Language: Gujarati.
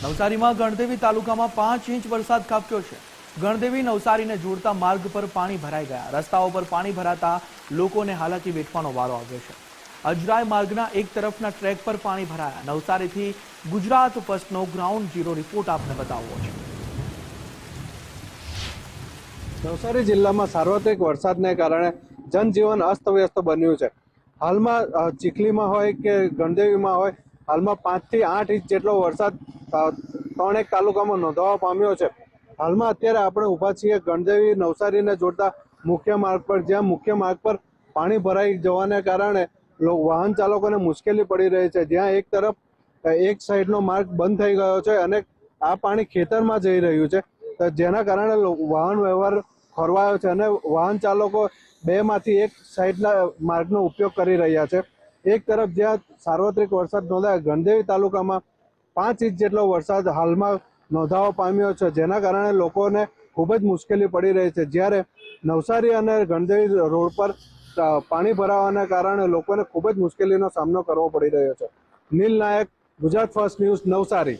નવસારીમાં ગણદેવી તાલુકામાં 5 ઇંચ વરસાદ ખાબક્યો છે। ગણદેવી નવસારીને જોડતા માર્ગ પર પાણી ભરાઈ ગયા। રસ્તાઓ પર પાણી ભરાતા લોકોને હાલાકી વેઠવાનો વારો આવ્યો છે। અજરાય માર્ગના એક તરફના ટ્રેક પર પાણી ભરાયા। નવસારીથી ગુજરાત ફર્સ્ટનો ગ્રાઉન્ડ ઝીરો રિપોર્ટ આપને બતાવવો છે। નવસારી જિલ્લામાં સાર્વત્રિક વરસાદને કારણે જનજીવન અસ્તવ્યસ્ત બન્યું છે। હાલમાં ચીખલીમાં હોય કે ગણદેવીમાં હોય, હાલમાં 5 થી 8 ઇંચ જેટલો વરસાદ ત્રણેક તાલુકામાં નોંધવા પામ્યો છે। હાલમાં અત્યારે આપણે ઊભા છીએ ગણદેવી નવસારીને જોડતા મુખ્ય માર્ગ પર, જ્યાં મુખ્ય માર્ગ પર પાણી ભરાઈ જવાને કારણે વાહન ચાલકોને મુશ્કેલી પડી રહી છે। જ્યાં એક તરફ એક સાઈડનો માર્ગ બંધ થઈ ગયો છે અને આ પાણી ખેતરમાં જઈ રહ્યું છે, જેના કારણે વાહન વ્યવહાર ખોરવાયો છે અને વાહન ચાલકો બેમાંથી એક સાઈડના માર્ગનો ઉપયોગ કરી રહ્યા છે। એક તરફ જ્યાં સાર્વત્રિક વરસાદ નોંધાયો, ગણદેવી તાલુકામાં 5 ઇંચ જેટલો વરસાદ હાલમાં નોંધાવા પામ્યો છે, જેના કારણે લોકોને ખૂબ જ મુશ્કેલી પડી રહી છે। જ્યારે નવસારી અને ગણદેવી રોડ પર પાણી ભરાવાના કારણે લોકોને ખૂબ જ મુશ્કેલીનો સામનો કરવો પડી રહ્યો છે। નીલ નાયક, ગુજરાત ફર્સ્ટ ન્યૂઝ, નવસારી।